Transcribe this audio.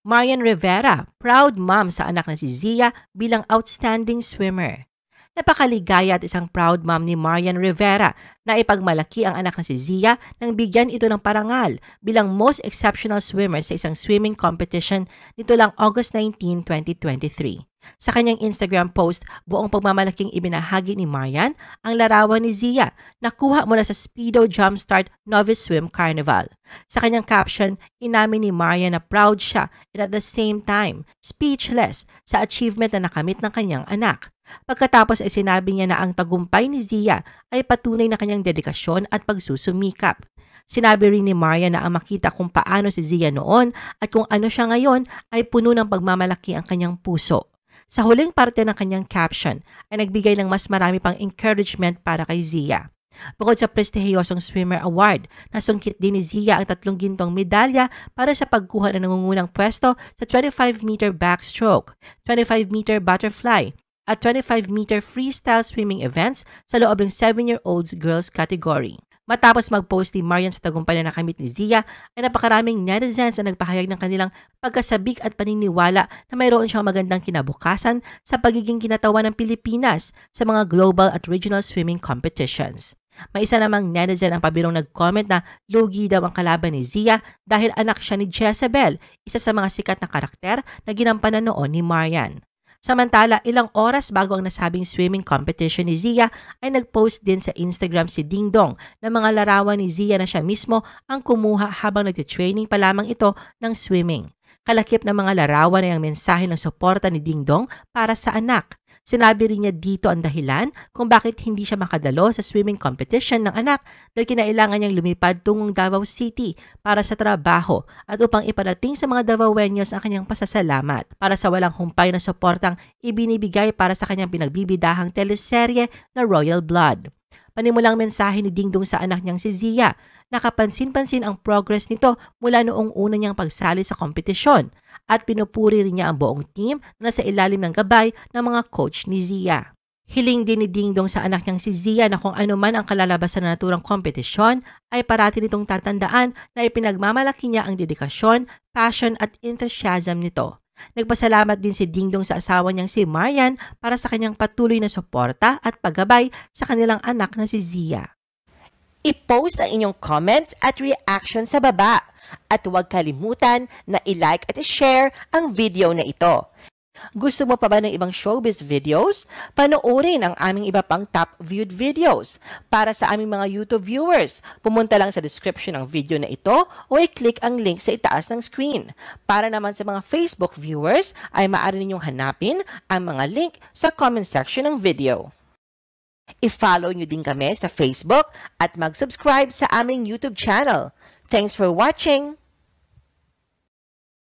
Marian Rivera, proud mom sa anak na si Zia bilang outstanding swimmer. Napakaligaya at isang proud mom ni Marian Rivera na ipagmalaki ang anak na si Zia nang bigyan ito ng parangal bilang most exceptional swimmer sa isang swimming competition nito lang August 19, 2023. Sa kanyang Instagram post, buong pagmamalaking ibinahagi ni Marian ang larawan ni Zia na kuha mula sa Speedo Jumpstart Novice Swim Carnival. Sa kanyang caption, inamin ni Marian na proud siya and at the same time, speechless sa achievement na nakamit ng kanyang anak. Pagkatapos ay sinabi niya na ang tagumpay ni Zia ay patunay na kanyang dedikasyon at pagsusumikap. Sinabi rin ni Marian na ang makita kung paano si Zia noon at kung ano siya ngayon ay puno ng pagmamalaki ang kanyang puso. Sa huling parte ng kanyang caption ay nagbigay ng mas marami pang encouragement para kay Zia. Bukod sa prestihiyosong swimmer award, nasungkit din ni Zia ang 3 gintong medalya para sa pagkuha ng nangungunang pwesto sa 25-meter backstroke, 25-meter butterfly, at 25-meter freestyle swimming events sa loob ng 7-year-olds girls category. Matapos mag-post ni Marian sa tagumpay na nakamit ni Zia, ay napakaraming netizens na nagpahayag ng kanilang pagkasabik at paniniwala na mayroon siyang magandang kinabukasan sa pagiging kinatawan ng Pilipinas sa mga global at regional swimming competitions. May isa namang netizen ang pabirong nag-comment na lugi daw ang kalaban ni Zia dahil anak siya ni Jezebel, isa sa mga sikat na karakter na ginampanan noon ni Marian. Samantala, ilang oras bago ang nasabing swimming competition ni Zia ay nag-post din sa Instagram si Ding Dong ng mga larawan ni Zia na siya mismo ang kumuha habang nagtitraining pa lamang ito ng swimming. Kalakip ng mga larawan ay ang mensahe ng suporta ni Ding Dong para sa anak. Sinabi rin niya dito ang dahilan kung bakit hindi siya makadalo sa swimming competition ng anak dahil kinailangan niyang lumipad tungong Davao City para sa trabaho at upang iparating sa mga Davaoeños ang kanyang pasasalamat para sa walang humpay na suportang ibinibigay para sa kanyang pinagbibidahang teleserye na Royal Blood. Panimulang mensahe ni Ding Dong sa anak niyang si Zia. Nakapansin-pansin ang progress nito mula noong una niyang pagsali sa kompetisyon at pinupuri rin niya ang buong team na nasa ilalim ng gabay ng mga coach ni Zia. Hiling din ni Ding Dong sa anak niyang si Zia na kung ano man ang kalalabasan na naturang kompetisyon ay parati nitong tatandaan na ipinagmamalaki niya ang dedikasyon, passion at enthusiasm nito. Nagpasalamat din si Ding Dong sa asawa niyang si Marian para sa kanyang patuloy na suporta at paggabay sa kanilang anak na si Zia. I-post ang inyong comments at reaction sa baba at huwag kalimutan na i-like at i-share ang video na ito. Gusto mo pa ba ng ibang showbiz videos? Panoorin ang aming iba pang top viewed videos. Para sa aming mga YouTube viewers, pumunta lang sa description ng video na ito o i-click ang link sa itaas ng screen. Para naman sa mga Facebook viewers, ay maaari ninyong hanapin ang mga link sa comment section ng video. I-follow nyo din kami sa Facebook at mag-subscribe sa aming YouTube channel. Thanks for watching!